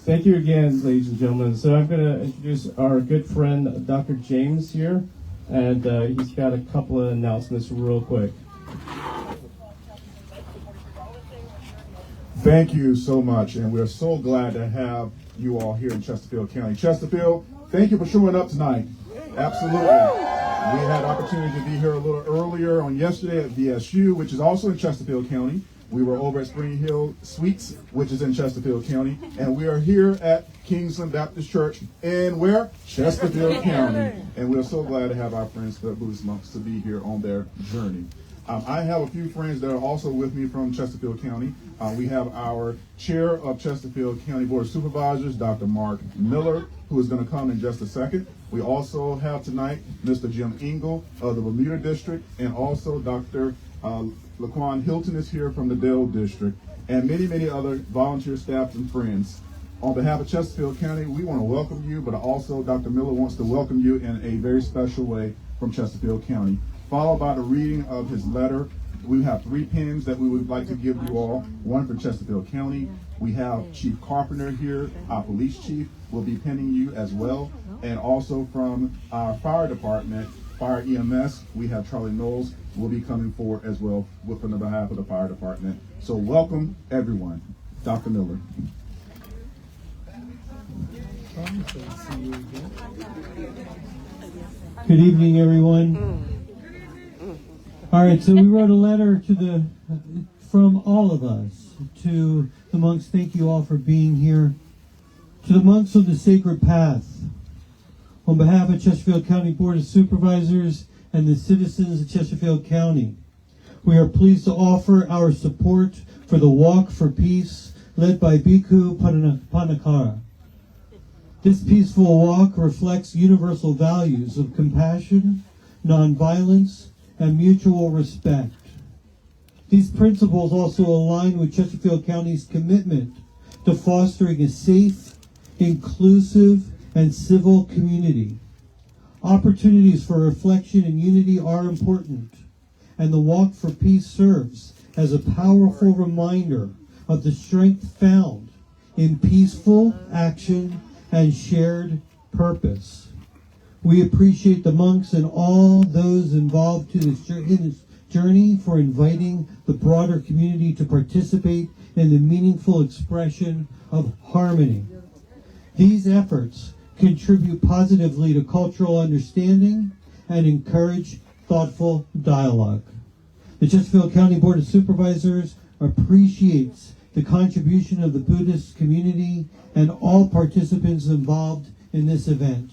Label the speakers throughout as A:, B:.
A: Thank you again, ladies and gentlemen. So I'm going to introduce our good friend, Dr. James here, and he's got a couple of announcements real quick.
B: Thank you so much, and we're so glad to have you all here in Chesterfield County. Chesterfield, thank you for showing up tonight. Absolutely. We had opportunity to be here a little earlier on yesterday at VSU, which is also in Chesterfield County. We were over at Spring Hill Suites, which is in Chesterfield County, and we are here at Kingsland Baptist Church in where? Chesterfield County. And we're so glad to have our friends, the Buddhist monks, to be here on their journey. I have a few friends that are also with me from Chesterfield County. We have our chair of Chesterfield County Board of Supervisors, Dr. Mark Miller, who is going to come in just a second. We also have tonight Mr. Jim Engel of the Bermuda District, and also Dr. Laquan Hilton is here from the Dale District, and many, many other volunteer staff and friends. On behalf of Chesterfield County, we want to welcome you, but also Dr. Miller wants to welcome you in a very special way from Chesterfield County. Followed by the reading of his letter. We have 3 pins that we would like to give you all. One for Chesterfield County. We have Chief Carpenter here, our police chief, will be pinning you as well. And also from our fire department, Fire EMS, we have Charlie Knowles will be coming forward as well on the behalf of the fire department. So welcome everyone. Dr. Miller.
C: Good evening, everyone. All right, so we wrote a letter from all of us to the monks. Thank you all for being here. To the monks on the sacred path, on behalf of Chesterfield County Board of Supervisors and the citizens of Chesterfield County, we are pleased to offer our support for the Walk for Peace led by Bhikkhu Panakara. This peaceful walk reflects universal values of compassion, nonviolence, and mutual respect. These principles also align with Chesterfield County's commitment to fostering a safe, inclusive, and civil community. Opportunities for reflection and unity are important, and the Walk for Peace serves as a powerful reminder of the strength found in peaceful action and shared purpose. We appreciate the monks and all those involved in this journey for inviting the broader community to participate in the meaningful expression of harmony. These efforts contribute positively to cultural understanding and encourage thoughtful dialogue. The Chesterfield County Board of Supervisors appreciates the contribution of the Buddhist community and all participants involved in this event.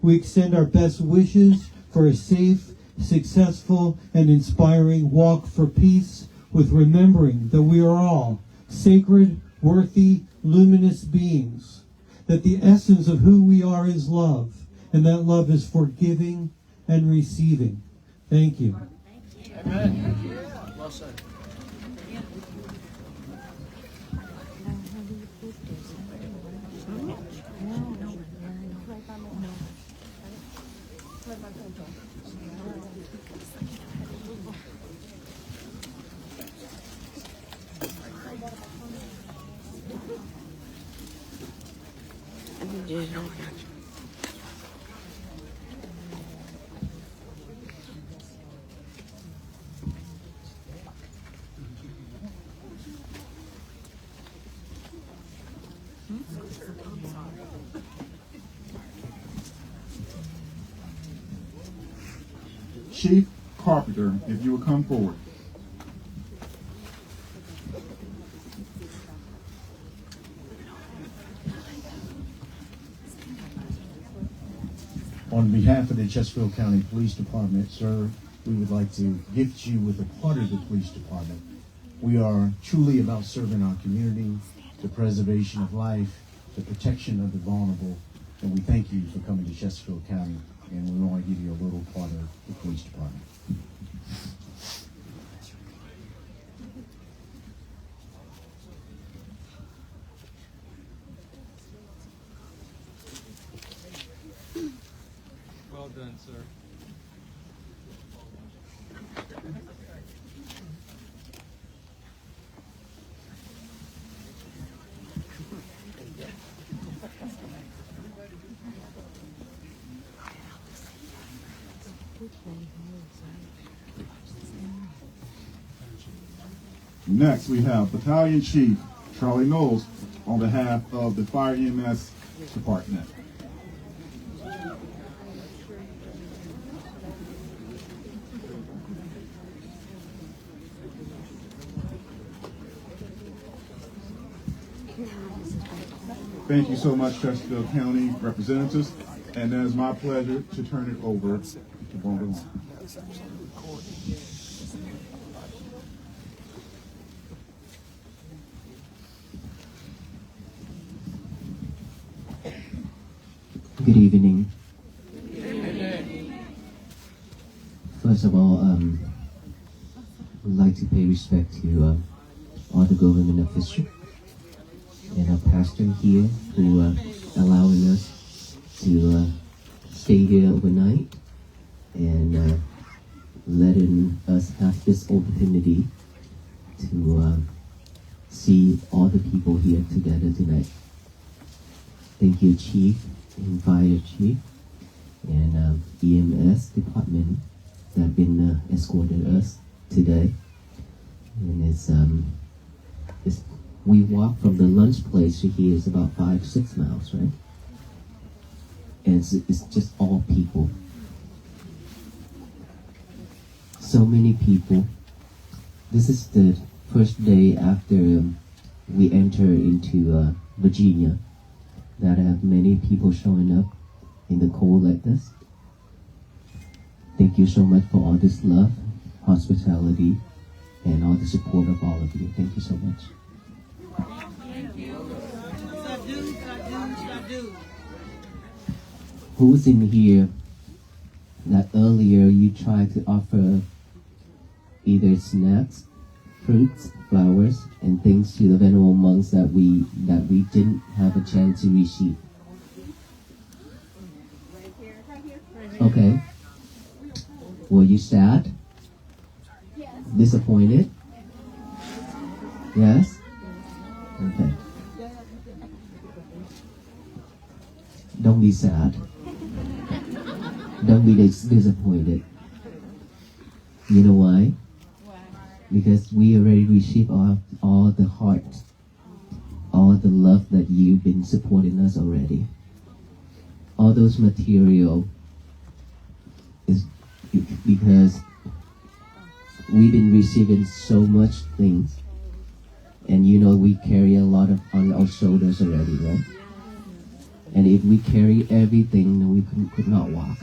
C: We extend our best wishes for a safe, successful, and inspiring walk for peace, with remembering that we are all sacred, worthy, luminous beings, that the essence of who we are is love, and that love is forgiving and receiving. Thank you.
D: Amen. Well said.
B: Chief Carpenter, if you would come forward.
E: On behalf of the Chesterfield County Police Department, sir, we would like to gift you with a part of the police department. We are truly about serving our community, the preservation of life, the protection of the vulnerable, and we thank you for coming to Chesterfield County, and we want to give you a little part of the police department.
A: Well done, sir.
B: Next, we have Battalion Chief Charlie Knowles on behalf of the Fire EMS Department. Thank you so much, Chesterfield County representatives, and it is my pleasure to turn it over to Barbara Long.
F: Good evening. First of all, I'd like to pay respect to all the government officials and our pastor here who allowing us to stay here overnight and letting us have this opportunity to see all the people here together tonight. Thank you, Chief and Fire Chief and EMS department that have been escorted us today. And it's we walk from the lunch place to here is about 5-6 miles, right? And it's just all people. So many people. This is the first day after we enter into Virginia that have many people showing up in the cold like this. Thank you so much for all this love, hospitality, and all the support of all of you. Thank you so much. Who's in here that earlier you tried to offer either snacks, fruits, flowers, and things to the venerable monks that we didn't have a chance to receive? Okay. Were you sad? Yes. Disappointed? Yes? Okay. Don't be sad. Don't be disappointed. You know why? Because we already received all the heart, all the love that you've been supporting us already. All those material is because we've been receiving so much things, and you know we carry a lot of on our shoulders already, right? And if we carry everything, then we could not walk.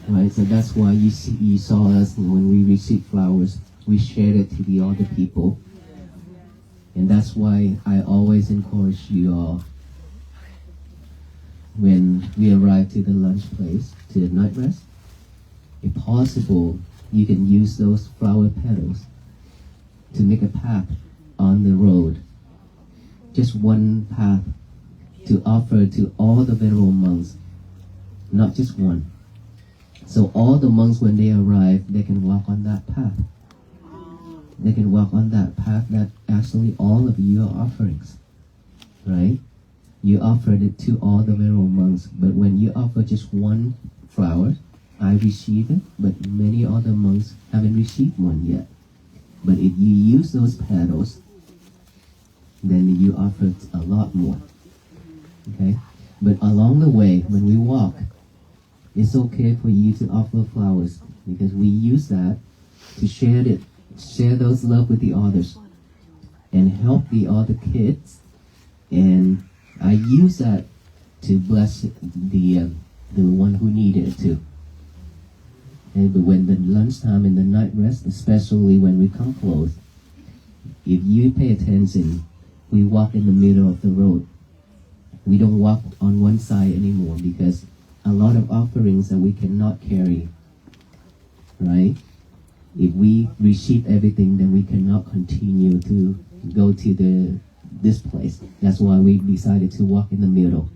F: Right, so that's why you saw us, and when we received flowers, we shared it to the other people. And that's why I always encourage you all, when we arrive to the lunch place, to the night rest, if possible, you can use those flower petals to make a path on the road. Just one path to offer to all the venerable monks, not just one. So all the monks, when they arrive, they can walk on that path. They can walk on that path that actually all of you are offerings, right? You offered it to all the venerable monks, but when you offer just one flower, I receive it, but many other monks haven't received one yet. But if you use those petals, then you offer a lot more, okay? But along the way, when we walk, it's okay for you to offer flowers because we use that to share those love with the others and help the other kids. And I use that to bless the one who needed it too. And but when the lunchtime and the night rest, especially when we come close, if you pay attention, we walk in the middle of the road. We don't walk on one side anymore because a lot of offerings that we cannot carry, right? If we receive everything, then we cannot continue to go to this place. That's why we decided to walk in the middle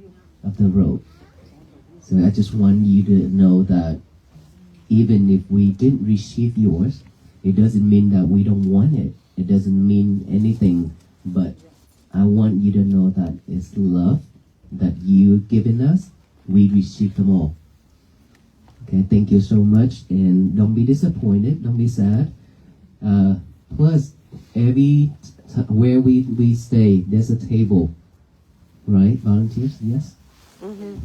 F: of the road. So I just want you to know that even if we didn't receive yours, it doesn't mean that we don't want it. It doesn't mean anything, but I want you to know that it's love that you've given us. We received them all. Okay, thank you so much, and don't be disappointed, don't be sad. Plus, where we stay, there's a table, right? Volunteers, yes?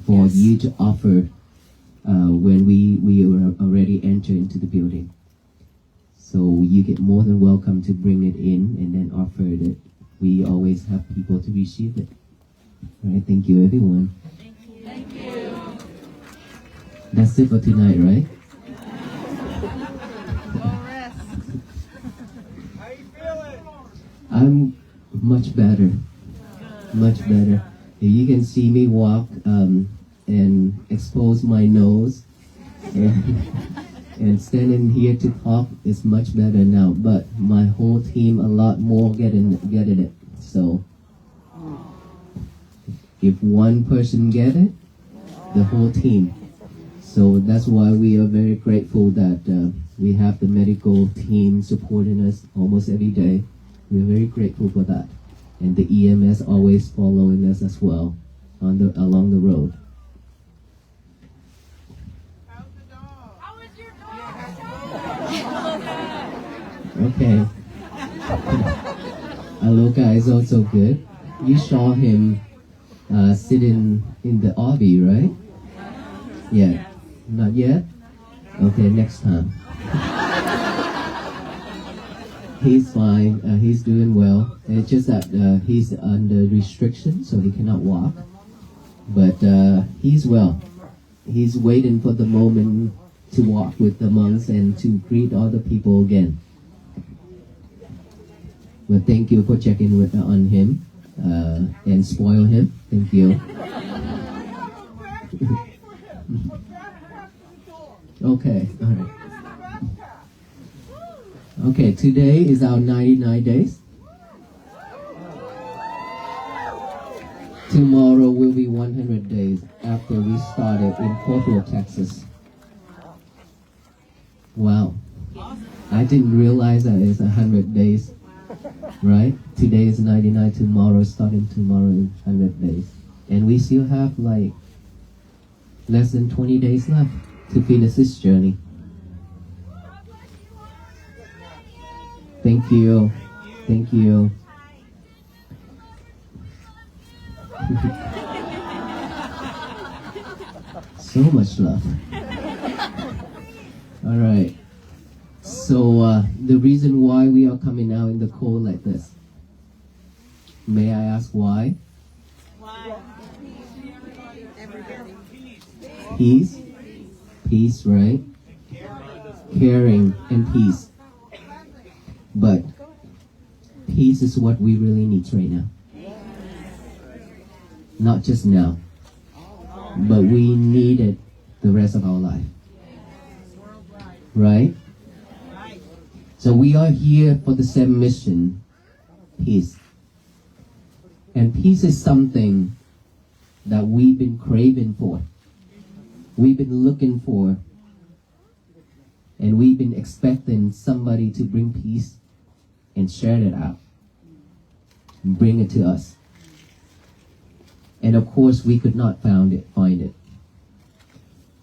F: For you to offer when we already enter into the building. So you get more than welcome to bring it in and then offer it. We always have people to receive it. All right, thank you everyone.
G: Thank you.
F: That's it for tonight, right?
G: How you feeling?
F: I'm much better. Much better. If you can see me walk and expose my nose and standing here to talk is much better now. But my whole team a lot more getting it. So if one person get it, the whole team. So that's why we are very grateful that we have the medical team supporting us almost every day. We're very grateful for that. And the EMS always following us as well along the road.
G: How's the dog? How is your dog?
F: Okay. Aloka is also good. You saw him sitting in the RV, right? Yeah. Not yet? Okay, next time. He's fine. He's doing well. It's just that he's under restriction, so he cannot walk. But he's well. He's waiting for the moment to walk with the monks and to greet other people again. But thank you for checking on him and spoil him. Thank you. Okay, all right. Okay, today is our 99 days. Tomorrow will be 100 days after we started in Fort Worth, Texas. Wow. I didn't realize that it's 100 days, right? Today is 99, starting tomorrow is 100 days. And we still have like less than 20 days left to finish this journey. Thank you. Thank you. So much love. All right. So the reason why we are coming out in the cold like this, may I ask why?
G: Why? Everybody.
F: Peace. Peace, right? Caring and peace. But peace is what we really need right now. Not just now, but we need it the rest of our life. Right? So we are here for the same mission, peace. And peace is something that we've been craving for. We've been looking for. And we've been expecting somebody to bring peace and share it out. And bring it to us. And of course, we could not find it.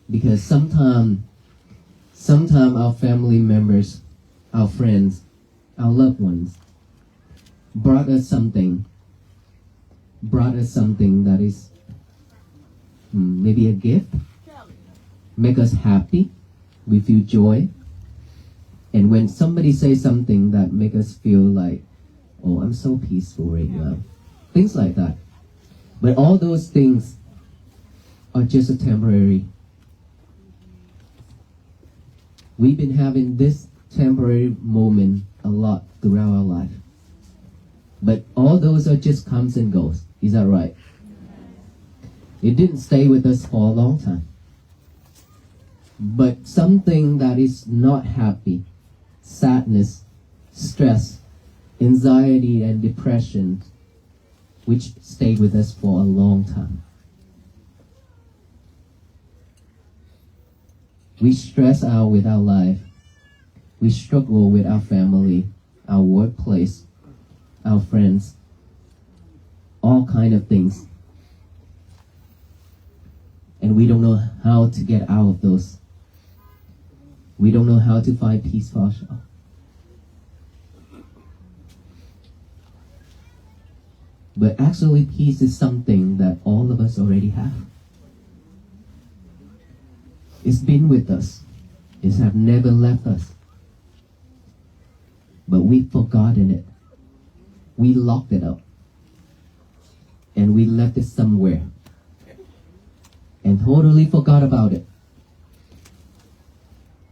F: Because sometimes our family members, our friends, our loved ones brought us something that is maybe a gift, make us happy. We feel joy. And when somebody says something that make us feel like, oh, I'm so peaceful right now. Things like that. But all those things are just a temporary. We've been having this temporary moment a lot throughout our life. But all those are just comes and goes. Is that right? It didn't stay with us for a long time. But something that is not happy, sadness, stress, anxiety, and depression, which stayed with us for a long time. We stress out with our life. We struggle with our family, our workplace, our friends, all kind of things. And we don't know how to get out of those. We don't know how to find peace for ourselves. But actually, peace is something that all of us already have. It's been with us. It have never left us. But we've forgotten it. We locked it up. And we left it somewhere. And totally forgot about it.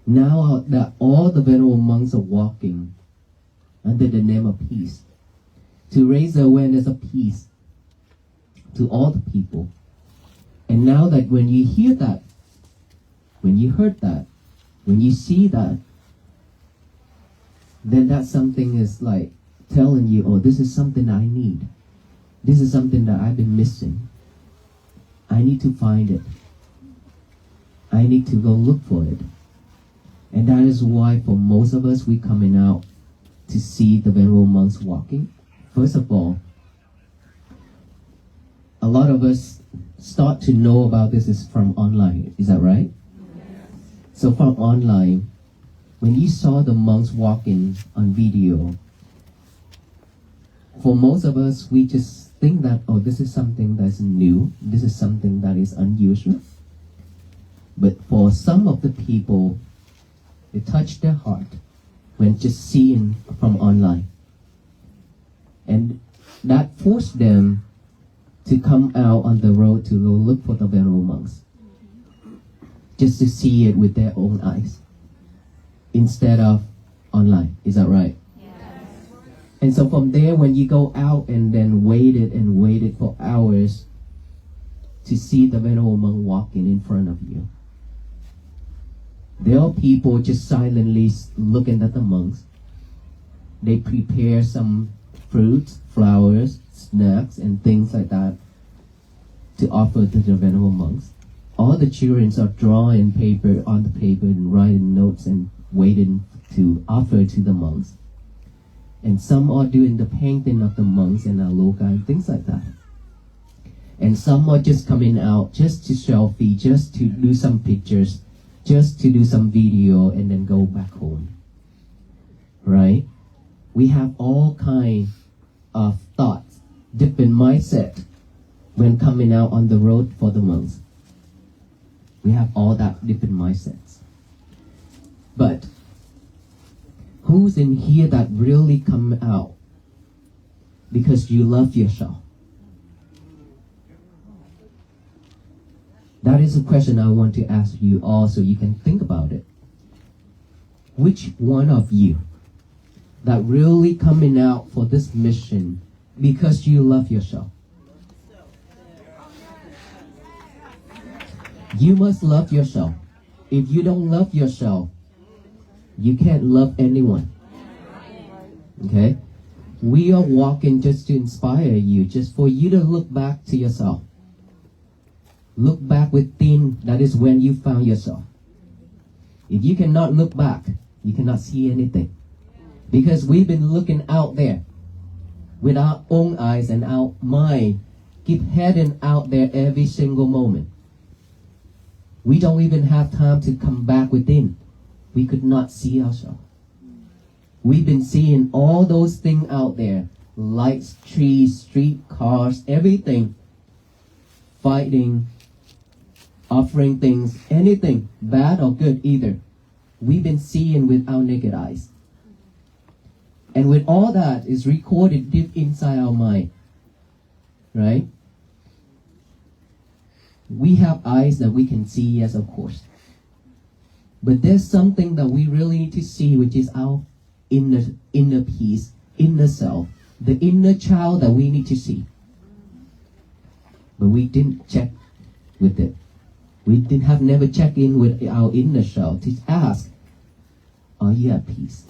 F: Now that all the venerable monks are walking under the name of peace, to raise the awareness of peace to all the people. And now that when you hear that, when you heard that, when you see that, then that something is like telling you, oh, this is something I need. This is something that I've been missing. I need to find it. I need to go look for it. And that is why for most of us, we coming out to see the venerable monks walking. First of all, a lot of us start to know about this is from online. Is that right? So from online, when you saw the monks walking on video, for most of us, we just think that, oh, this is something that's new. This is something that is unusual. But for some of the people, it touched their heart when just seeing from online. And that forced them to come out on the road to go look for the venerable monks. Just to see it with their own eyes. Instead of online. Is that right? Yes. And so from there, when you go out and then waited for hours to see the venerable monk walking in front of you, there are people just silently looking at the monks. They prepare some fruits, flowers, snacks, and things like that to offer to the venerable monks. All the children are drawing paper on the paper and writing notes and waiting to offer to the monks. And some are doing the painting of the monks and aloka and things like that. And some are just coming out just to selfie, just to do some pictures, just to do some video and then go back home. Right? We have all kinds of thoughts, different mindset when coming out on the road for the monks. We have all that different mindsets. But who's in here that really come out because you love yourself? That is a question I want to ask you all so you can think about it. Which one of you that really coming out for this mission because you love yourself? You must love yourself. If you don't love yourself, you can't love anyone. Okay? We are walking just to inspire you, just for you to look back to yourself. Look back within, that is when you found yourself. If you cannot look back, you cannot see anything. Because we've been looking out there with our own eyes and our mind, keep heading out there every single moment. We don't even have time to come back within. We could not see ourselves. We've been seeing all those things out there. Lights, trees, street, cars, everything. Fighting, offering things, anything, bad or good either. We've been seeing with our naked eyes. And with all that is recorded deep inside our mind, right? We have eyes that we can see, yes, of course. But there's something that we really need to see, which is our inner peace, inner self, the inner child that we need to see. But we didn't check with it. We didn't have never checked in with our inner self to ask, are you at peace?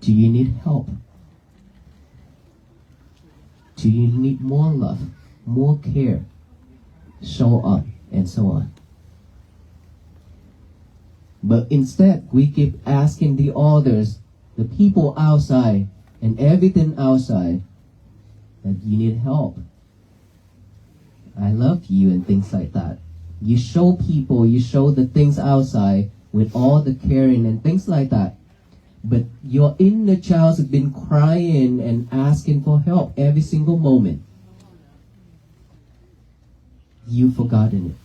F: Do you need help? Do you need more love, more care, so on and so on? But instead, we keep asking the others, the people outside, and everything outside, that you need help. I love you, and things like that. You show people, you show the things outside with all the caring and things like that. But your inner child has been crying and asking for help every single moment. You've forgotten it.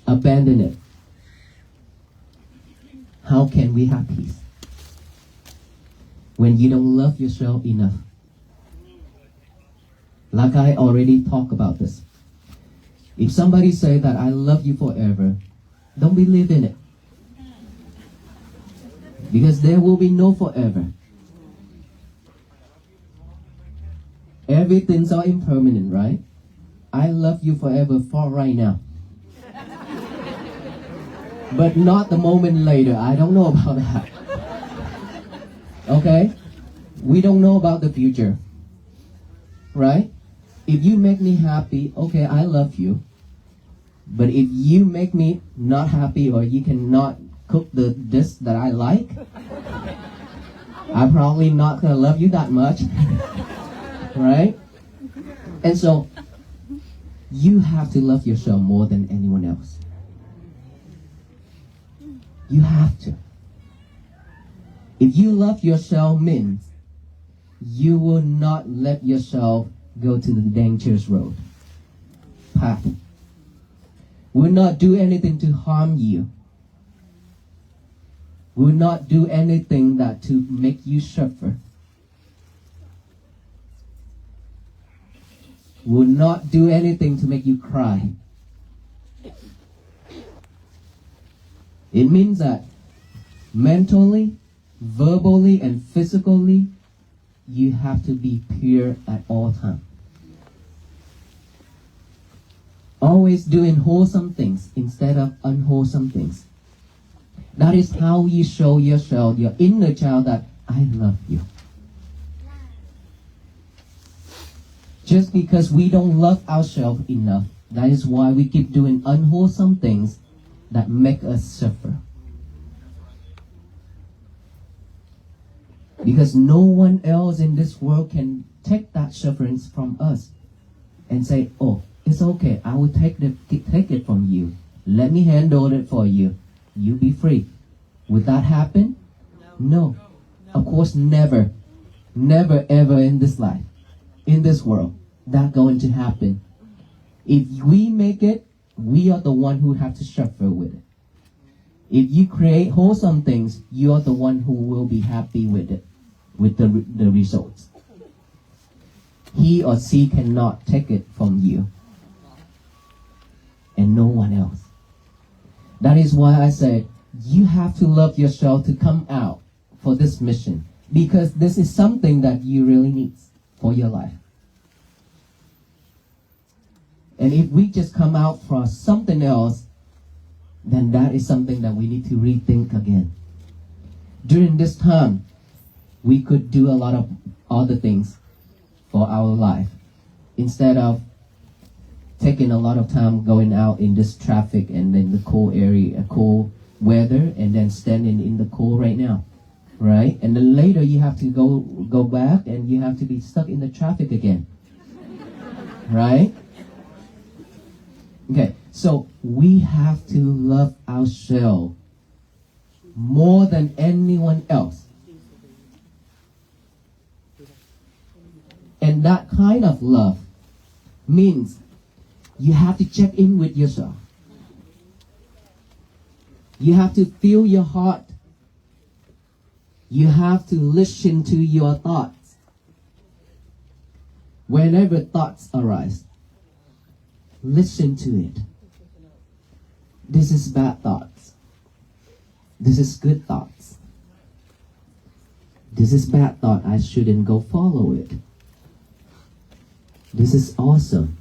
F: Abandon it. How can we have peace when you don't love yourself enough? Like I already talked about this. If somebody say that I love you forever, don't believe in it. Because there will be no forever. Everything's all impermanent, right? I love you forever for right now. But not the moment later. I don't know about that. Okay? We don't know about the future. Right? If you make me happy, okay, I love you. But if you make me not happy or you cannot cook the dish that I like, I'm probably not gonna love you that much. Right? And so you have to love yourself more than anyone else. You have to. If you love yourself means you will not let yourself go to the dangerous road path. Will not do anything to harm you. Will not do anything that to make you suffer. Will not do anything to make you cry. It means that mentally, verbally, and physically, you have to be pure at all times. Always doing wholesome things instead of unwholesome things. That is how you show yourself, your inner child, that I love you. Just because we don't love ourselves enough, that is why we keep doing unwholesome things that make us suffer. Because no one else in this world can take that suffering from us and say, oh, it's okay, I will take it from you. Let me handle it for you. You be free. Would that happen? No. Of course, never. Never ever in this life, in this world, that going to happen. If we make it, we are the one who have to suffer with it. If you create wholesome things, you are the one who will be happy with it, with the results. He or she cannot take it from you. And no one else. That is why I said, you have to love yourself to come out for this mission. Because this is something that you really need for your life. And if we just come out for something else, then that is something that we need to rethink again. During this time, we could do a lot of other things for our life. Instead of taking a lot of time going out in this traffic and then the cold area, cold weather, and then standing in the cold right now, right? And then later you have to go back and you have to be stuck in the traffic again, right? Okay, so we have to love ourselves more than anyone else. And that kind of love means you have to check in with yourself. You have to feel your heart. You have to listen to your thoughts. Whenever thoughts arise, listen to it. This is bad thoughts. This is good thoughts. This is bad thought. I shouldn't go follow it. This is awesome.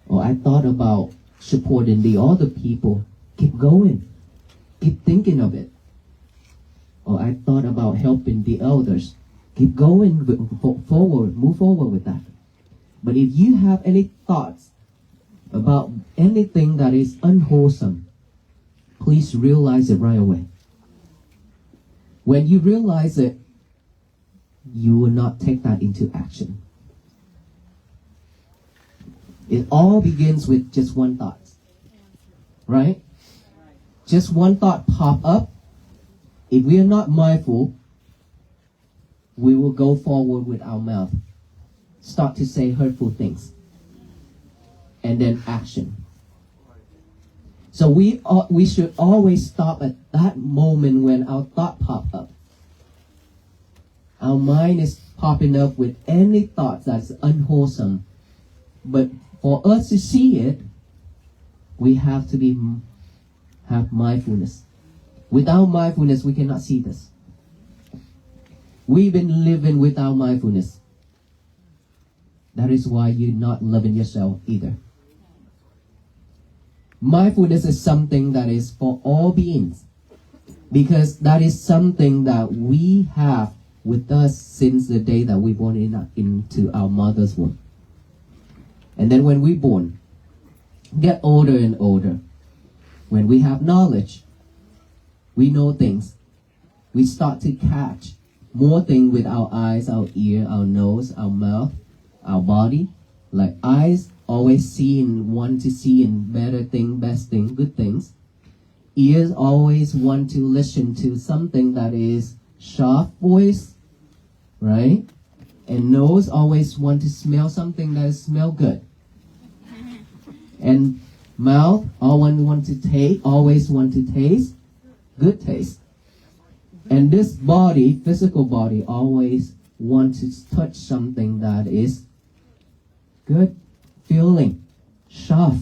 F: Or I thought about supporting the other people. Keep going. Keep thinking of it. Or I thought about helping the elders. Keep going forward. Move forward with that. But if you have any thoughts about anything that is unwholesome, please realize it right away. When you realize it, you will not take that into action. It all begins with just one thought. Right? Just one thought pop up. If we are not mindful, we will go forward with our mouth. Start to say hurtful things. And then action. So we should always stop at that moment when our thought pop up. Our mind is popping up with any thoughts that's unwholesome. But for us to see it, we have to have mindfulness. Without mindfulness, we cannot see this. We've been living without mindfulness. That is why you're not loving yourself either. Mindfulness is something that is for all beings, because that is something that we have with us since the day that we born into our mother's womb. And then when we born, get older and older, when we have knowledge, we know things, we start to catch more things with our eyes, our ear, our nose, our mouth, our body. Like eyes always see and want to see in better thing, best thing, good things. Ears always want to listen to something that is sharp voice, right? And nose always want to smell something that smell good. And mouth always want to taste good taste. And this body, physical body, always want to touch something that is good feeling, sharp.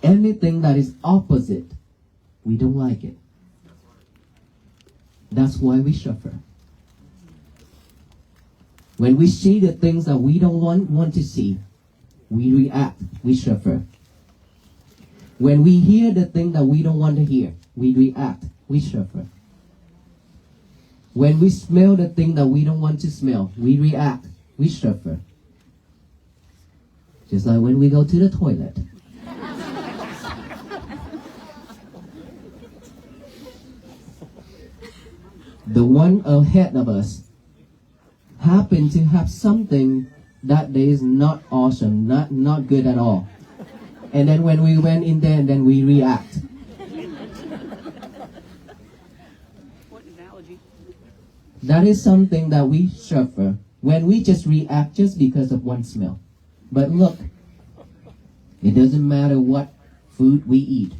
F: Anything that is opposite, we don't like it. That's why we suffer. When we see the things that we don't want to see, we react, we suffer. When we hear the thing that we don't want to hear, we react, we suffer. When we smell the thing that we don't want to smell, we react, we suffer. Just like when we go to the toilet. The one ahead of us happened to have something that day is not awesome, not good at all. And then when we went in there, and then we react.
D: What analogy?
F: That is something that we suffer when we just react just because of one smell. But look, it doesn't matter what food we eat.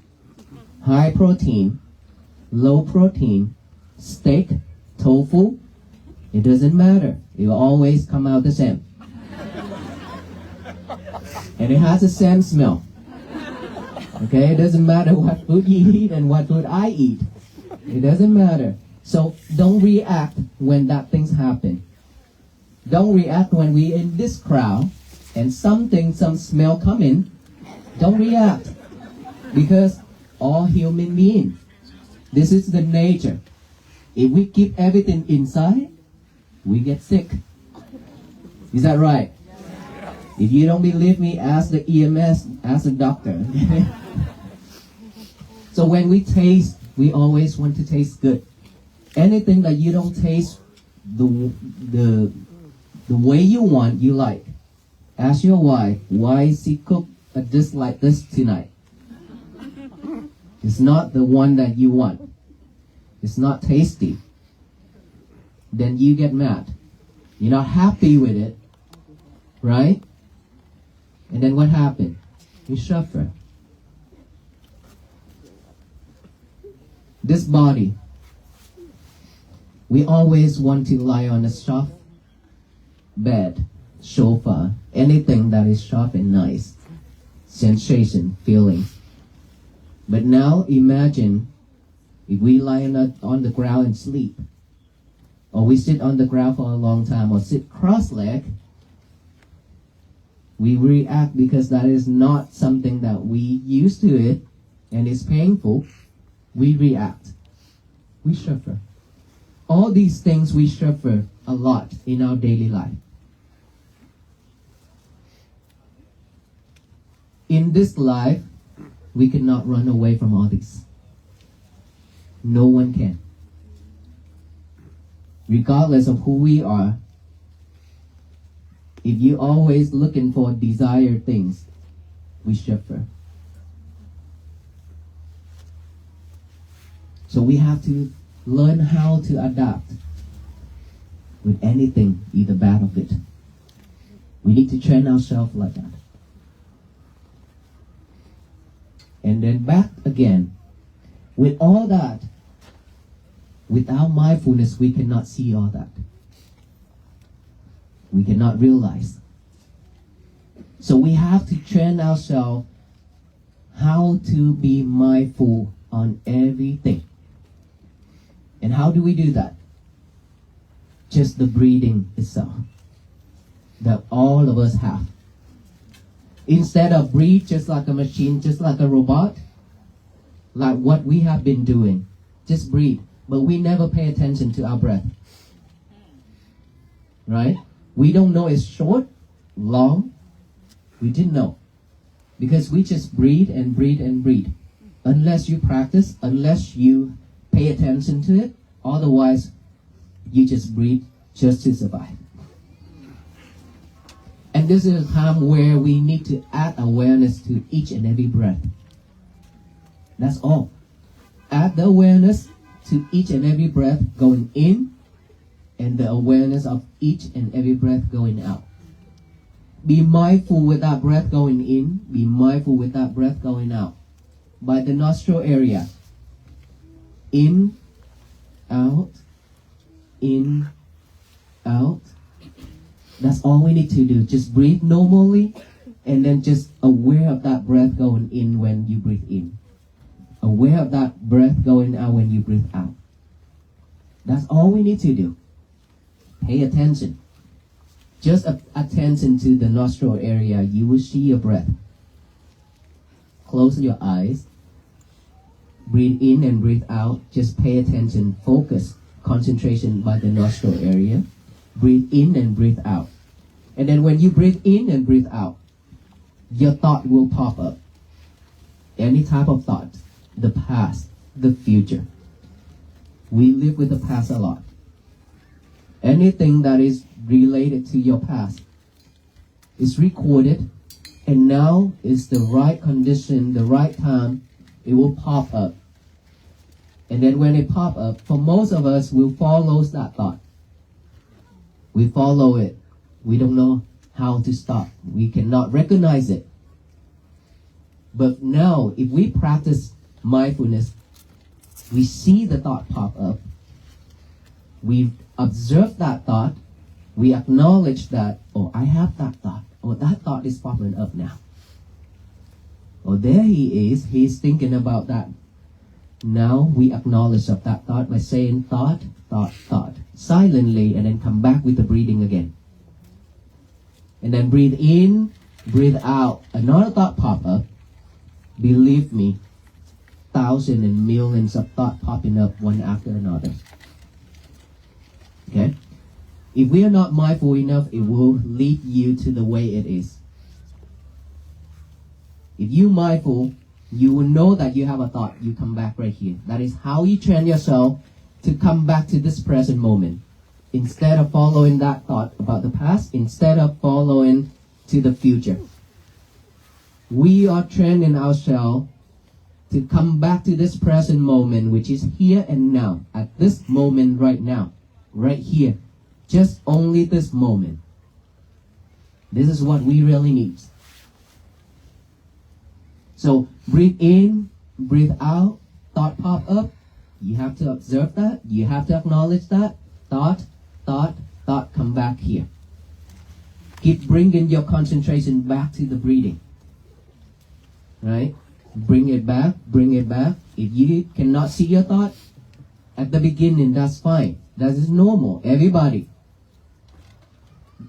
F: High protein, low protein, steak, tofu, it doesn't matter. It will always come out the same. And it has the same smell. Okay, it doesn't matter what food you eat and what food I eat. It doesn't matter. So don't react when that things happen. Don't react when we in this crowd and some smell come in. Don't react. Because all human beings, this is the nature. If we keep everything inside, we get sick. Is that right? If you don't believe me, ask the EMS, ask the doctor. So when we taste, we always want to taste good. Anything that you don't taste the way you want, you like. Ask your wife, why she cook a dish like this tonight? It's not the one that you want. It's not tasty. Then you get mad. You're not happy with it. right? And then what happened? You suffer. This body, we always want to lie on a soft bed, sofa, anything that is soft and nice, sensation, feelings. But now imagine if we lie on the ground and sleep, or we sit on the ground for a long time, or sit cross-legged, we react because that is not something that we used to it, and it's painful. We react. We suffer. All these things we suffer a lot in our daily life. In this life, we cannot run away from all this. No one can. Regardless of who we are, if you're always looking for desired things, we suffer. So we have to learn how to adapt with anything, either bad or good. We need to train ourselves like that. And then back again. With all that, without mindfulness, we cannot see all that. We cannot realize. So we have to train ourselves how to be mindful on everything. And how do we do that? Just the breathing itself that all of us have. Instead of breathe just like a machine, just like a robot, like what we have been doing, just breathe. But we never pay attention to our breath. Right? We don't know it's short, long. We didn't know. Because we just breathe and breathe and breathe. Unless you practice, unless you pay attention to it, otherwise you just breathe just to survive. And this is a time where we need to add awareness to each and every breath. That's all. Add the awareness to each and every breath going in, and the awareness of each and every breath going out. Be mindful with that breath going in. Be mindful with that breath going out. By the nostril area. In, out, in, out. That's all we need to do. Just breathe normally, and then just aware of that breath going in when you breathe in. Aware of that breath going out when you breathe out. That's all we need to do. Pay attention. Just attention to the nostril area. You will see your breath. Close your eyes. Breathe in and breathe out. Just pay attention. Focus. Concentration by the nostril area. Breathe in and breathe out. And then when you breathe in and breathe out, your thought will pop up. Any type of thought. The past, the future. We live with the past a lot. Anything that is related to your past is recorded, and now is the right condition, the right time, it will pop up. And then when it pop up, for most of us, we'll follow that thought. We follow it. We don't know how to stop. We cannot recognize it. But now, if we practice mindfulness, we see the thought pop up. We observe that thought. We acknowledge that, oh, I have that thought. Oh, that thought is popping up now. Oh, there he is. He's thinking about that. Now we acknowledge of that thought by saying thought, thought, thought. Silently, and then come back with the breathing again. And then breathe in, breathe out. Another thought pop up. Believe me, thousands and millions of thoughts popping up one after another. Okay? If we are not mindful enough, it will lead you to the way it is. If you're mindful, you will know that you have a thought. You come back right here. That is how you train yourself to come back to this present moment. Instead of following that thought about the past, instead of following to the future. We are training ourselves to come back to this present moment, which is here and now, at this moment right now, right here, just only this moment. This is what we really need. So breathe in, breathe out, thought pop up. You have to observe that. You have to acknowledge that. Thought, come back here. Keep bringing your concentration back to the breathing. Right? Bring it back, bring it back. If you cannot see your thought at the beginning, that's fine. That is normal. Everybody.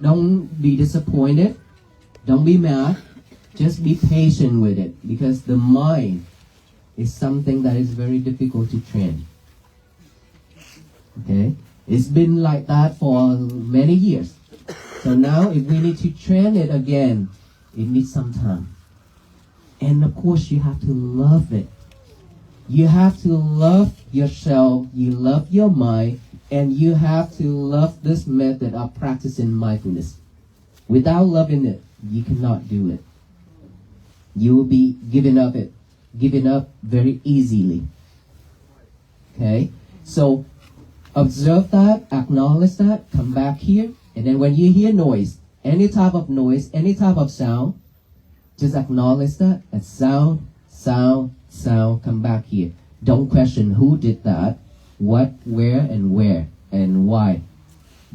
F: Don't be disappointed. Don't be mad. Just be patient with it, because the mind is something that is very difficult to train. Okay? It's been like that for many years. So now if we need to train it again, it needs some time. And of course you have to love it. You have to love yourself, you love your mind, and you have to love this method of practicing mindfulness. Without loving it, you cannot do it. You will be giving up very easily. Okay? So observe that, acknowledge that, come back here, and then when you hear noise, any type of sound, just acknowledge that as sound, come back here. Don't question who did that, what, where, and why.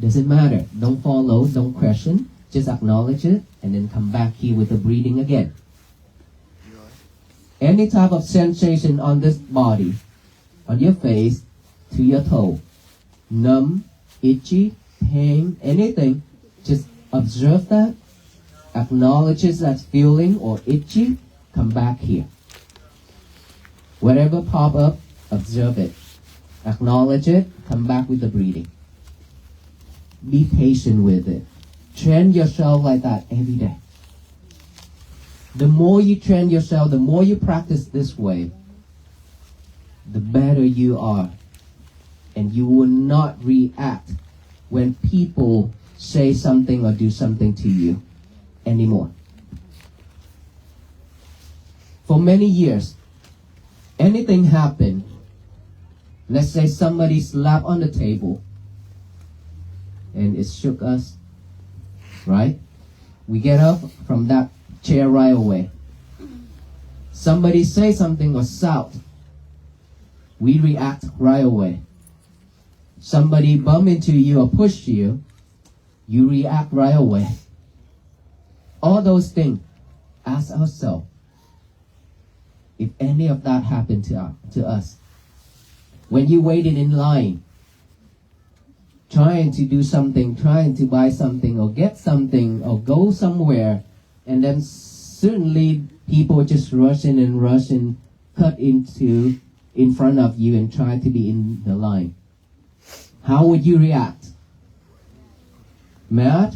F: Doesn't matter. Don't follow, don't question, just acknowledge it, and then come back here with the breathing again. Any type of sensation on this body, on your face, to your toe, numb, itchy, pain, anything, just observe that, acknowledge that feeling or itchy, come back here. Whatever pop up, observe it. Acknowledge it, come back with the breathing. Be patient with it. Train yourself like that every day. The more you train yourself, the more you practice this way, the better you are. And you will not react when people say something or do something to you anymore. For many years, anything happened, let's say somebody slapped on the table and it shook us, right? We get up from that chair right away. Somebody say something or shout, we react right away. Somebody bump into you or push you, you react right away. All those things, ask ourselves, if any of that happened to us. When you waited in line, trying to do something, trying to buy something or get something or go somewhere, and then suddenly people just rush in, cut into in front of you and try to be in the line. How would you react? Mad?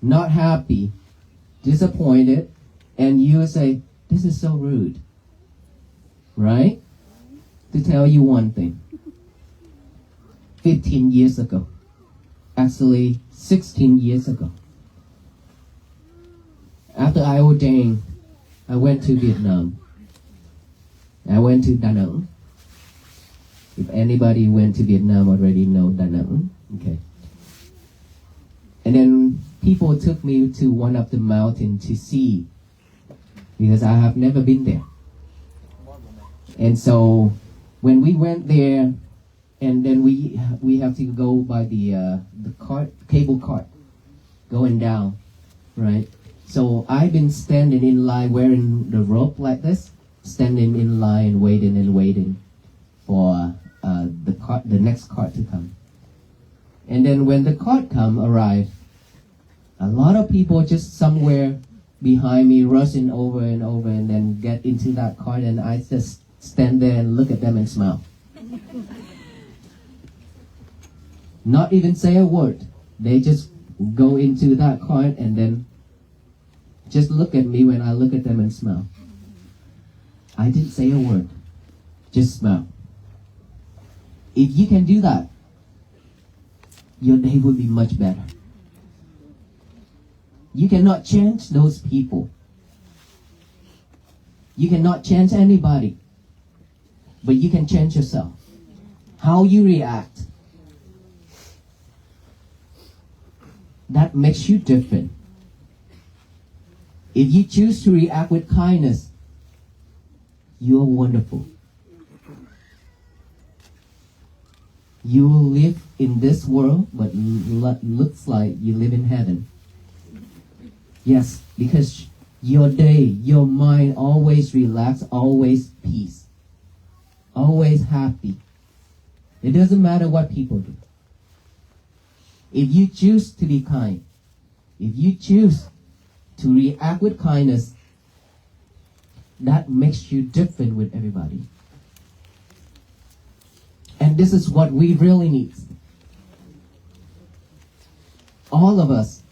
F: Not happy? Disappointed? And you would say, this is so rude. Right? To tell you one thing. 15 years ago. Actually, 16 years ago. After I ordained, I went to Vietnam. I went to Da Nang. If anybody went to Vietnam already know Da Nang. Okay. And then people took me to one of the mountains to see, because I have never been there. And so when we went there, and then we have to go by the cable cart, going down, right? So I've been standing in line wearing the rope like this, standing in line waiting for the next cart to come. And then when the cart arrived, a lot of people just somewhere behind me rushing over and then get into that cart, and I just stand there and look at them and smile. Not even say a word. They just go into that cart and then just look at me when I look at them and smile. I didn't say a word. Just smile. If you can do that, your day will be much better. You cannot change those people. You cannot change anybody. But you can change yourself. How you react. That makes you different. If you choose to react with kindness, you are wonderful. You will live in this world, but looks like you live in heaven. Yes, because your day, your mind always relaxed, always peace, always happy. It doesn't matter what people do. If you choose to be kind, if you choose to react with kindness, that makes you different with everybody. And this is what we really need. All of us,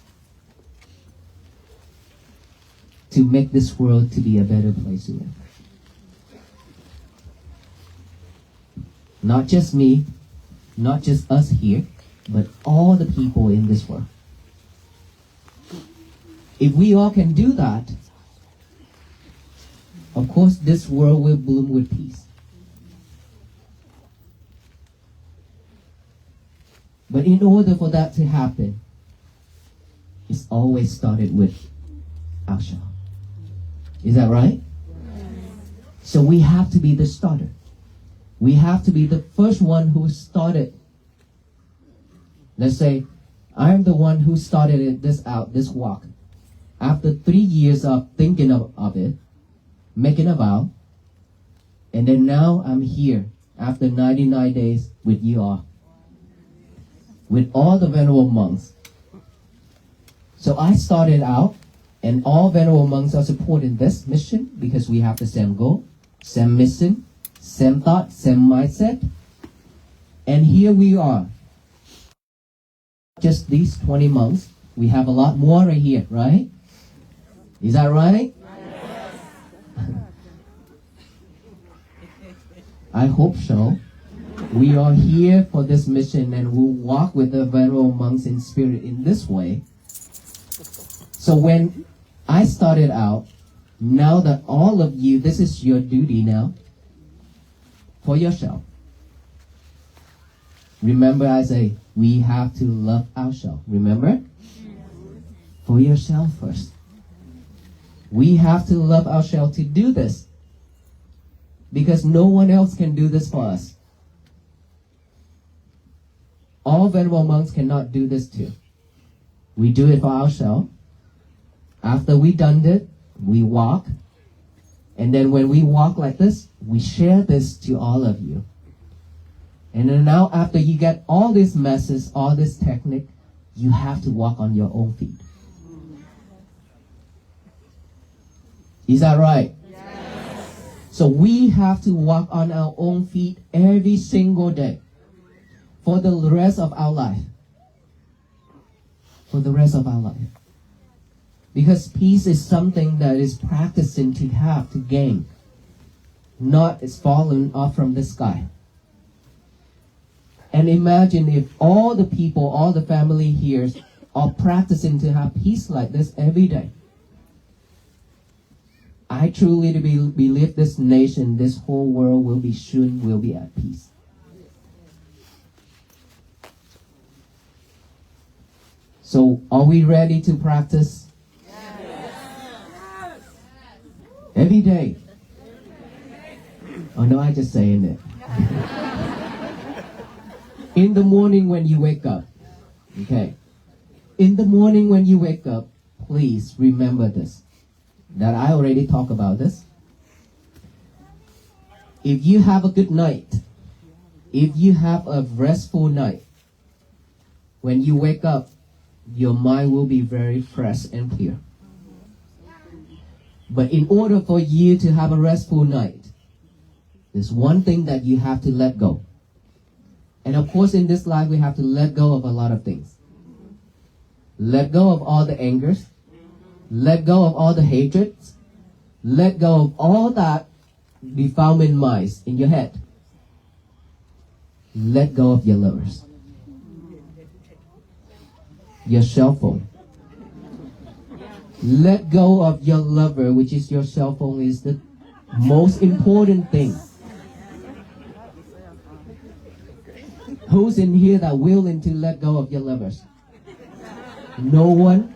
F: to make this world to be a better place to live. Not just me, not just us here, but all the people in this world. If we all can do that, of course this world will bloom with peace. But in order for that to happen, it's always started with action. Is that right? So we have to be the starter. We have to be the first one who started. Let's say, I'm the one who started this walk. After 3 years of thinking of it, making a vow, and then now I'm here after 99 days with you all, with all the venerable monks. So I started out, and all venerable monks are supporting this mission because we have the same goal, same mission, same thought, same mindset. And here we are. Just these 20 monks, we have a lot more right here, right? Is that right? Yes. I hope so. We are here for this mission and we'll walk with the venerable monks in spirit in this way. So when I started out, now that all of you, this is your duty now for yourself. Remember I say, we have to love ourselves. Remember? For yourself first. We have to love ourselves to do this. Because no one else can do this for us. All venerable monks cannot do this too. We do it for ourselves. After we done it, we walk. And then when we walk like this, we share this to all of you. And then now after you get all these messages, all this technique, you have to walk on your own feet. Is that right? Yes. So we have to walk on our own feet every single day for the rest of our life. For the rest of our life. Because peace is something that is practicing to have, to gain. Not it's fallen off from the sky. And imagine if all the people, all the family here are practicing to have peace like this every day. I truly believe this nation, this whole world will be at peace. So are we ready to practice? Yes. Every day. Oh no, I just saying it. In the morning when you wake up. Okay. In the morning when you wake up, please remember this. That I already talked about this. If you have a good night, if you have a restful night, when you wake up, your mind will be very fresh and clear. But in order for you to have a restful night, there's one thing that you have to let go. And of course in this life we have to let go of a lot of things. Let go of all the angers. Let go of all the hatreds. Let go of all that defilement minds in your head. Let go of your lovers. Your cell phone. Let go of your lover, which is your cell phone, is the most important thing. Who's in here that willing to let go of your lovers? No one?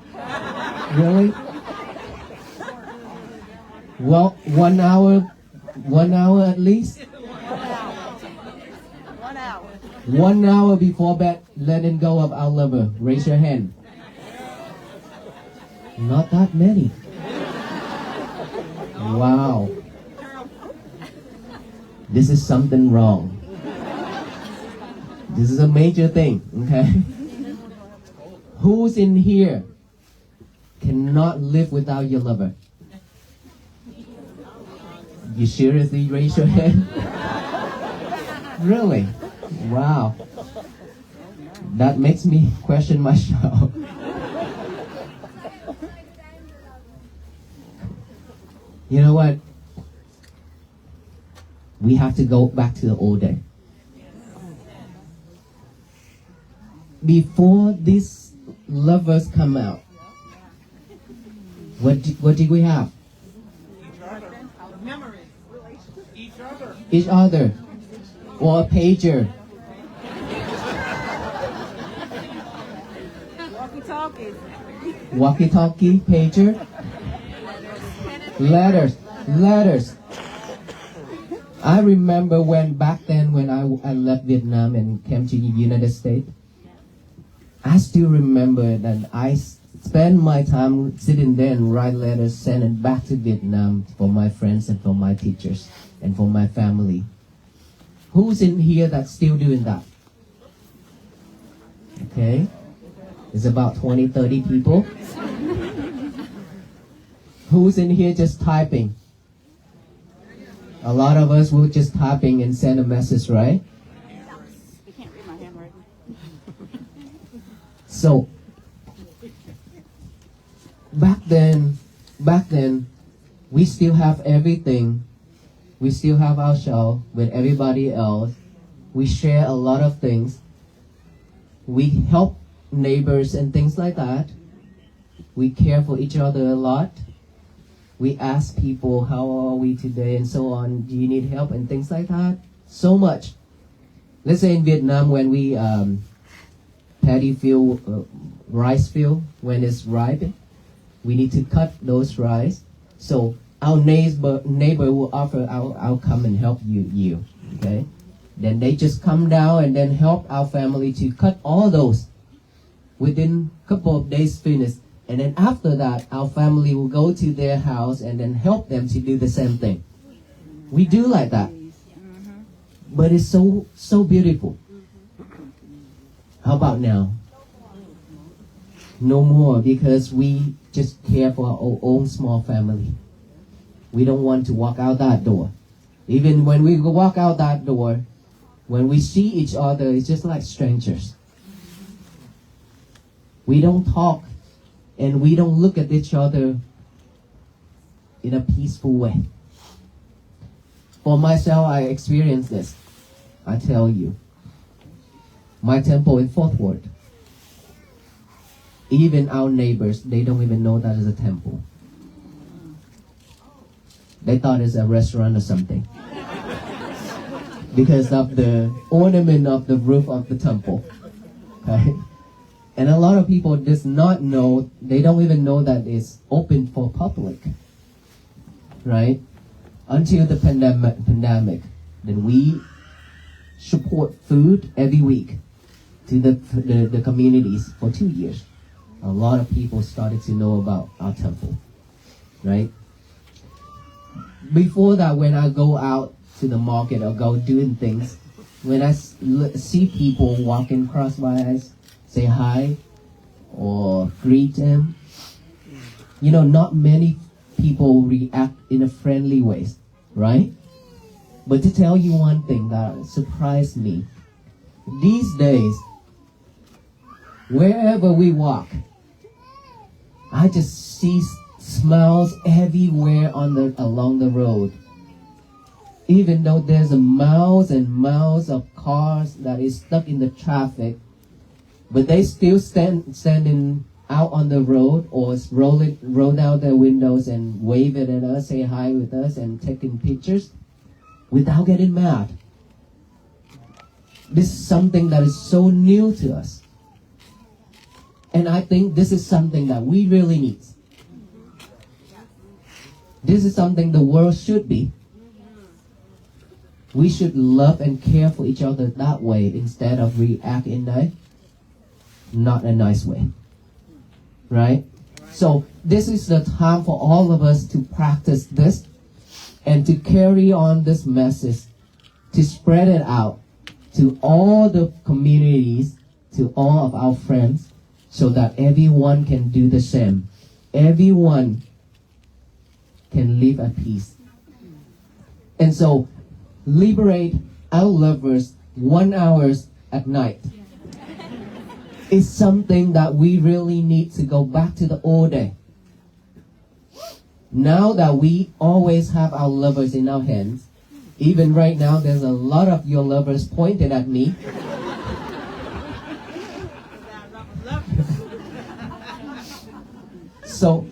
F: Really? Well, 1 hour, 1 hour at least.
D: 1 hour.
F: 1 hour before bed, letting go of our lover. Raise your hand. Not that many. Wow. This is something wrong. This is a major thing, okay? Who's in here cannot live without your lover? You seriously raise your hand? Really? Wow. That makes me question myself. You know what? We have to go back to the old day. Before these lovers come out, what did we have? Each other. Or a pager.
D: Walkie-talkie.
F: Walkie-talkie, pager. Letters. I remember back then when I left Vietnam and came to the United States, I still remember that I spent my time sitting there and write letters, send it back to Vietnam for my friends and for my teachers and for my family. Who's in here that's still doing that? Okay. It's about 20, 30 people. Who's in here just typing? A lot of us will just typing and send a message, right?
D: You can't read my handwriting.
F: So, back then, we still have everything. We still have our show with everybody else. We share a lot of things. We help neighbors and things like that. We care for each other a lot. We ask people, how are we today and so on. Do you need help and things like that? So much. Let's say in Vietnam when we paddy field, rice field, when it's ripe, we need to cut those rice. So our neighbor will offer, I'll come and help you, okay? Then they just come down and then help our family to cut all those. Within a couple of days finish. And then after that, our family will go to their house and then help them to do the same thing. We do like that. But it's so beautiful. How about now? No more, because we just care for our own small family. We don't want to walk out that door. Even when we walk out that door, when we see each other, it's just like strangers. We don't talk and we don't look at each other in a peaceful way. For myself, I experienced this. I tell you. My temple in Fourth Ward. Even our neighbors, they don't even know that is a temple. They thought it's a restaurant or something. Because of the ornament of the roof of the temple. Okay? And a lot of people does not know, they don't even know that it's open for public. Right? Until the pandemic. Then we support food every week to the communities for 2 years. A lot of people started to know about our temple. Right? Before that, when I go out to the market or go doing things, when I see people walking across my eyes, say hi or greet them. You know, not many people react in a friendly way, right? But to tell you one thing that surprised me, these days, wherever we walk, I just see smiles everywhere along the road. Even though there's miles and miles of cars that is stuck in the traffic, but they still standing out on the road or roll down their windows and wave it at us, say hi with us, and taking pictures without getting mad. This is something that is so new to us. And I think this is something that we really need. This is something the world should be. We should love and care for each other that way instead of react in not a nice way. Right? So this is the time for all of us to practice this and to carry on this message, to spread it out to all the communities, to all of our friends, so that everyone can do the same. Everyone can live at peace. And so, liberate our lovers 1 hour at night. It's something that we really need to go back to the old day. Now that we always have our lovers in our hands, even right now there's a lot of your lovers pointed at me. So,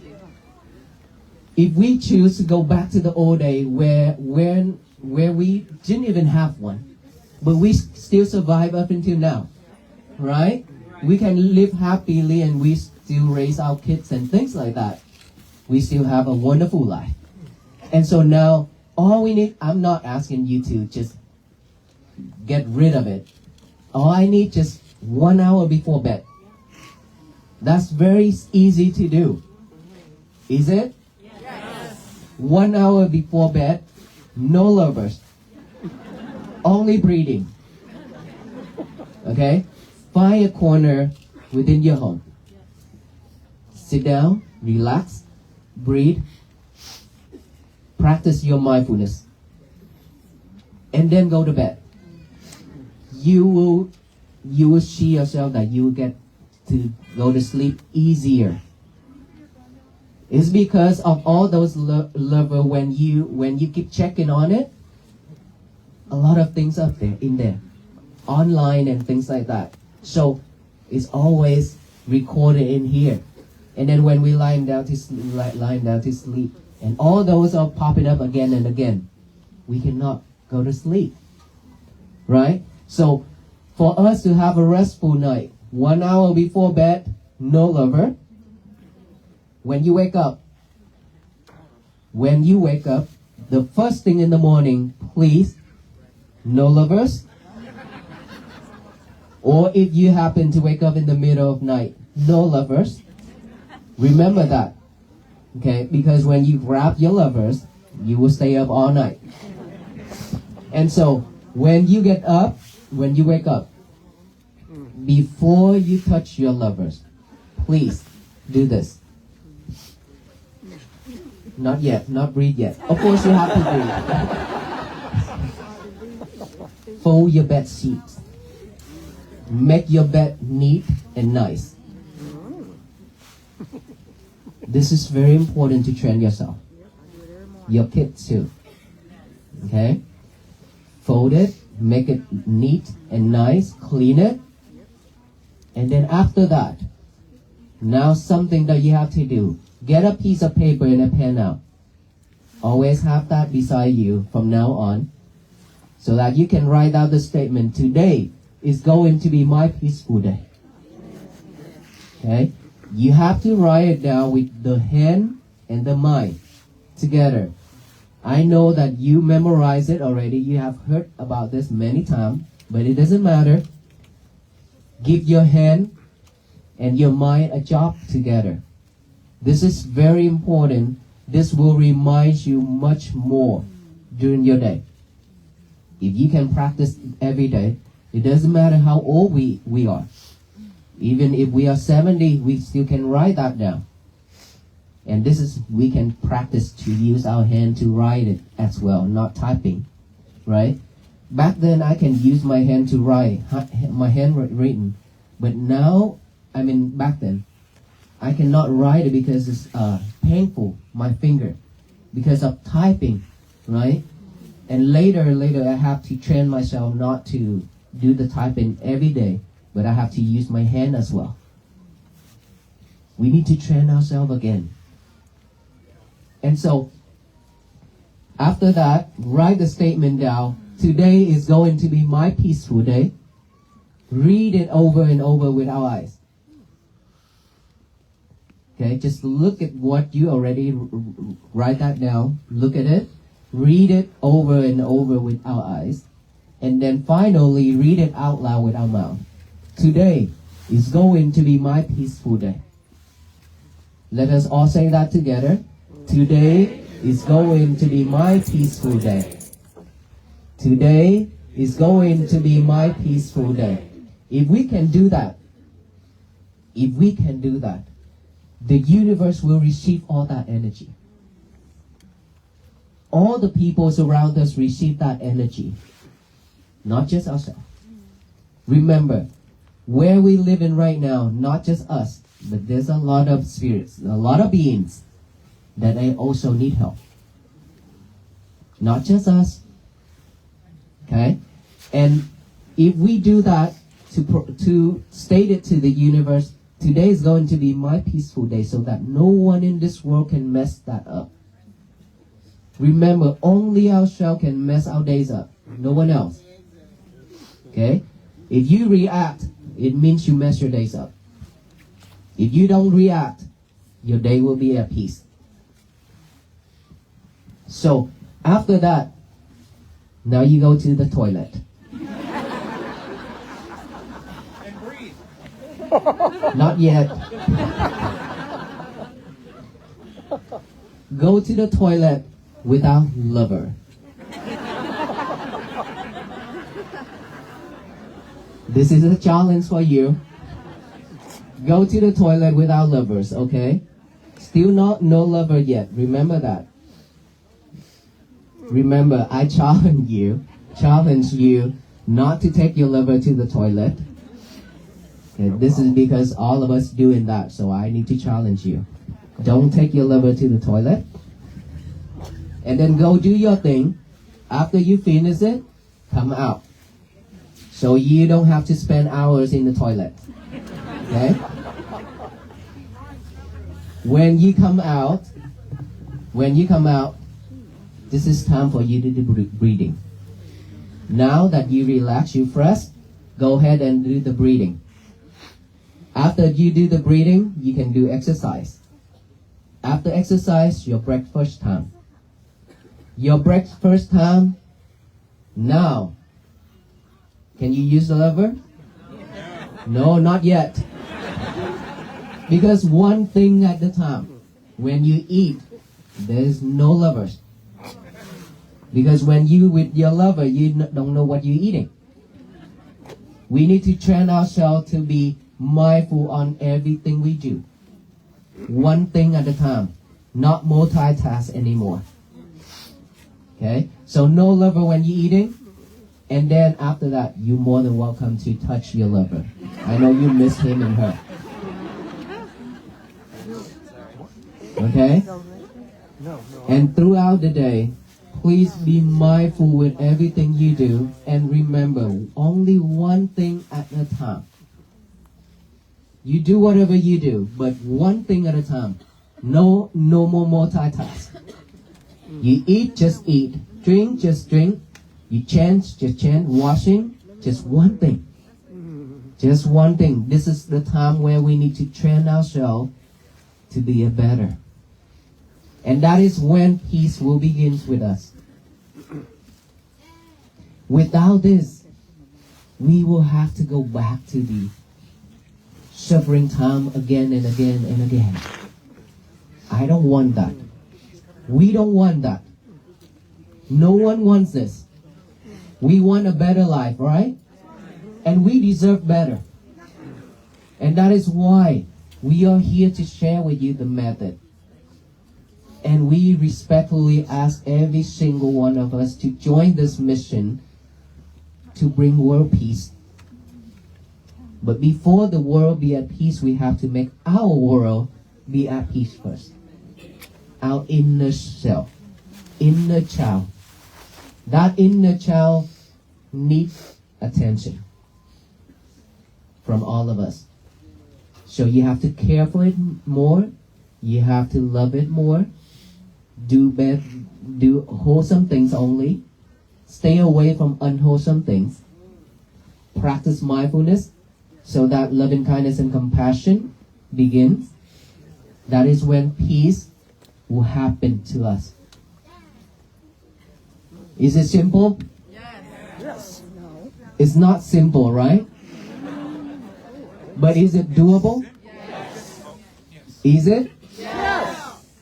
F: if we choose to go back to the old day where we didn't even have one, but we still survive up until now, right? We can live happily and we still raise our kids and things like that. We still have a wonderful life. And so now, all we need, I'm not asking you to just get rid of it. All I need just 1 hour before bed. That's very easy to do. Is it? Yes. 1 hour before bed, no lovers. Only breathing. Okay? Find a corner within your home. Sit down, relax, breathe, practice your mindfulness, and then go to bed. You will see yourself that you will get to go to sleep easier. It's because of all those lover when you keep checking on it, a lot of things up there in there, online and things like that. So it's always recorded in here. And then when we lie down to sleep, and all those are popping up again and again, we cannot go to sleep. Right? So for us to have a restful night, 1 hour before bed, no lover. When you wake up, the first thing in the morning, please, no lovers. Or if you happen to wake up in the middle of night, no lovers. Remember that. Okay? Because when you grab your lovers, you will stay up all night. And so, when you wake up, before you touch your lovers, please do this. Not yet, not breathe yet. Of course you have to breathe. Fold your bed sheets. Make your bed neat and nice. This is very important to train yourself. Your kids too. Okay? Fold it, make it neat and nice, clean it. And then after that, now something that you have to do. Get a piece of paper and a pen out. Always have that beside you from now on, so that you can write out the statement, today is going to be my peaceful day. Okay? You have to write it down with the hand and the mind together. I know that you memorize it already. You have heard about this many times, but it doesn't matter. Give your hand and your mind a job together. This is very important. This will remind you much more during your day. If you can practice every day, it doesn't matter how old we are. Even if we are 70, we still can write that down. And we can practice to use our hand to write it as well, not typing, right? Back then, I can use my hand to write, my handwritten. But now, back then, I cannot write it because it's painful, my finger, because of typing, right? And later, I have to train myself not to do the typing every day, but I have to use my hand as well. We need to train ourselves again. And so, after that, write the statement down. Today is going to be my peaceful day. Read it over and over with our eyes. Okay, just look at what you already write that down. Look at it, read it over and over with our eyes, and then finally read it out loud with our mouth. Today is going to be my peaceful day. Let us all say that together. Today is going to be my peaceful day. Today is going to be my peaceful day. If we can do that, the universe will receive all that energy. All the people around us receive that energy, not just ourselves. Remember, where we live in right now, not just us, but there's a lot of spirits, a lot of beings that they also need help. Not just us. Okay? And if we do that to state it to the universe, today is going to be my peaceful day so that no one in this world can mess that up. Remember, only ourselves can mess our days up. No one else. Okay? If you react, it means you mess your days up. If you don't react, your day will be at peace. So, after that, now you go to the toilet.
G: And breathe.
F: Not yet. Go to the toilet without lover. This is a challenge for you. Go to the toilet without lovers, okay? Still no lover yet. Remember that. Remember, I challenge you not to take your lover to the toilet. Okay, this is because all of us doing that, so I need to challenge you. Don't take your lover to the toilet. And then go do your thing. After you finish it, come out. So you don't have to spend hours in the toilet. Okay? When you come out, this is time for you to do breathing. Now that you relax, you fresh, go ahead and do the breathing. After you do the breathing, you can do exercise. After exercise, your breakfast time. Your breakfast time, now. Can you use the lever? No, not yet. Because one thing at a time. When you eat, there's no levers. Because when you with your lover, you don't know what you're eating. We need to train ourselves to be mindful on everything we do. One thing at a time, not multitask anymore. Okay? So no lover when you're eating, and then after that, you're more than welcome to touch your lover. I know you miss him and her. Okay? And throughout the day, please be mindful with everything you do, and remember, only one thing at a time. You do whatever you do, but one thing at a time. No more multitask. You eat, just eat. Drink, just drink. You chant, just chant. Washing, just one thing. Just one thing. This is the time where we need to train ourselves to be a better. And that is when peace will begin with us. Without this, we will have to go back to the suffering time again and again and again. I don't want that. We don't want that. No one wants this. We want a better life, right? And we deserve better. And that is why we are here to share with you the method. And we respectfully ask every single one of us to join this mission to bring world peace. But before the world be at peace, we have to make our world be at peace first. Our inner self, inner child. That inner child needs attention from all of us. So you have to care for it more. You have to love it more. Do wholesome things only. Stay away from unwholesome things. Practice mindfulness so that loving kindness and compassion begins. that is when peace will happen to us. Is it simple?
G: Yes.
F: It's not simple, right? But is it doable? Is it?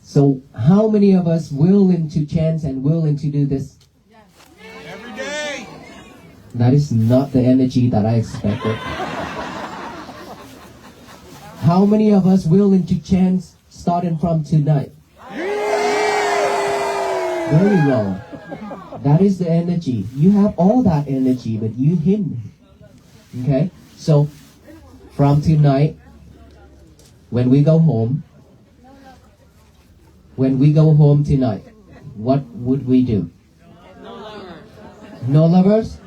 F: So how many of us willing to chance and willing to do this?
G: Every day.
F: That is not the energy that I expected. How many of us willing to chance starting from tonight? Very low. That is the energy. You have all that energy, but you hidden. Okay? So, from tonight, when we go home tonight, what would we do? No lovers?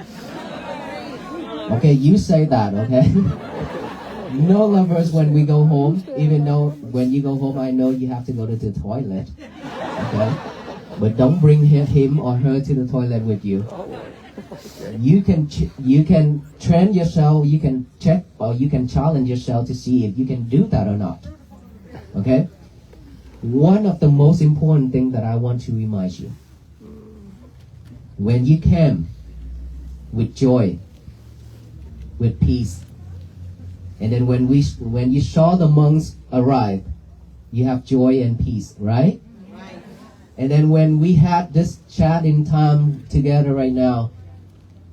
F: Okay, you say that, okay? No lovers when we go home, even though when you go home, I know you have to go to the toilet. Okay? But don't bring him or her to the toilet with you. You can train yourself, you can check or you can challenge yourself to see if you can do that or not. Okay? One of the most important things that I want to remind you. When you came with joy, with peace, and then when you saw the monks arrive, you have joy and peace, right? And then when we had this chat in time together right now,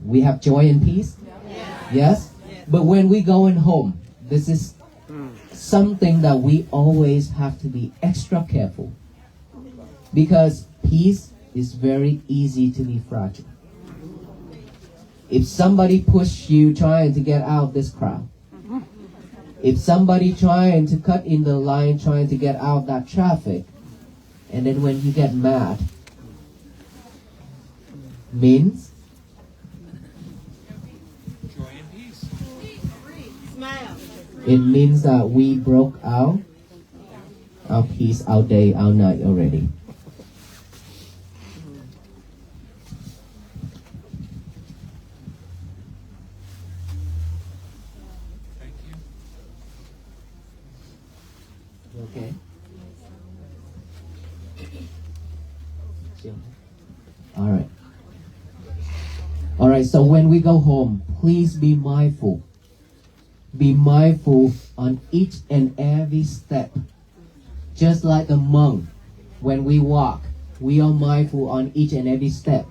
F: we have joy and peace? Yes? But when we going home, this is something that we always have to be extra careful. Because peace is very easy to be fragile. If somebody push you trying to get out of this crowd, if somebody trying to cut in the line, trying to get out that traffic, and then when you get mad, means
G: Joy and peace.
F: it means that we broke out our peace, our day, our night already.
G: Thank you.
F: Okay. All right. All right, so when we go home, please be mindful. Be mindful on each and every step. Just like the monk, when we walk, we are mindful on each and every step.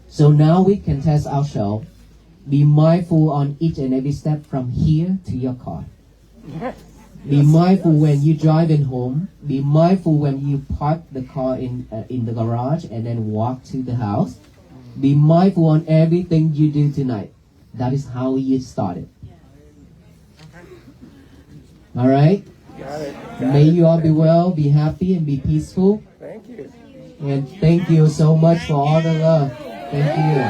F: So now we can test ourselves. Be mindful on each and every step from here to your car. Be mindful when you're driving home. Be mindful when you park the car in the garage and then walk to the house. Be mindful on everything you do tonight. That is how you started. All right? May you all be well, be happy, and be peaceful.
H: Thank you.
F: And thank you so much for all the love. Thank you.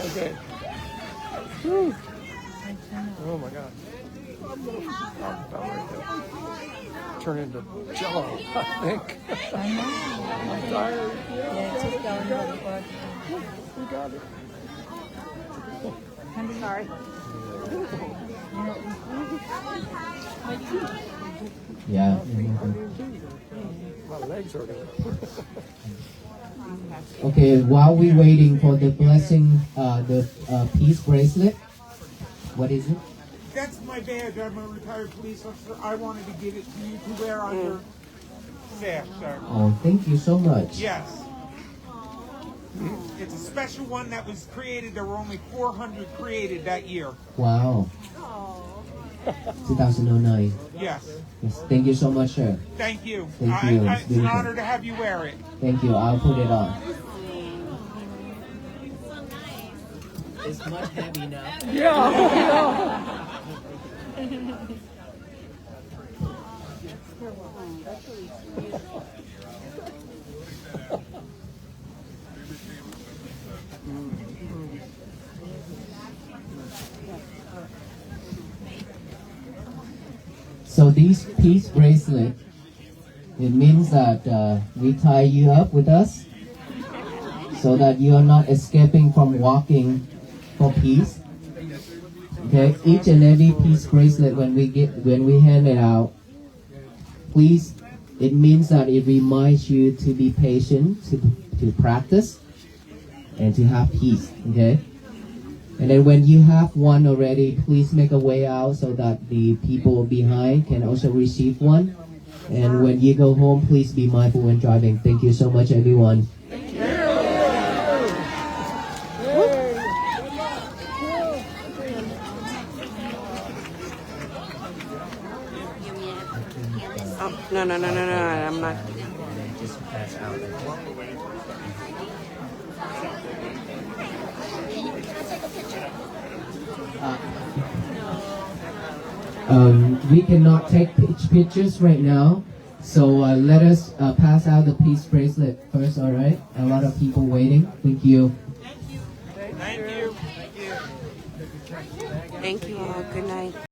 H: Okay. Whew. Oh my God. Turn into jello, I think. I'm tired. We got it.
D: I'm sorry.
F: Yeah.
H: My legs are hurting.
F: Okay, while we're waiting for the blessing, the peace bracelet, what is it?
I: That's my badge. I'm a retired police officer. I wanted to give it to you to wear on your sash, sir.
F: Oh, thank you so much.
I: Yes. It's a special one that was created. There were only 400 created that year.
F: Wow. 2009.
I: Yes.
F: Yes, thank you so much, sir.
I: Thank you.
F: Thank you. It's
I: It's an
F: beautiful.
I: honor to have you wear it.
F: Thank you. I'll put it on. It's much heavy now.
H: Yeah.
F: So these peace bracelet, it means that we tie you up with us. So so that you are not escaping from walking for peace. Okay, each and every peace bracelet when we hand it out, please, it means that it reminds you to be patient, to practice, and to have peace. Okay, and then when you have one already, please make a way out so that the people behind can also receive one. And when you go home, please be mindful when driving. Thank you so much, everyone.
J: No, I'm not.
F: Just pass out. We cannot take pictures right now, so let us pass out the peace bracelet first, all right? A lot of people waiting. Thank you.
J: Thank you all. Good night.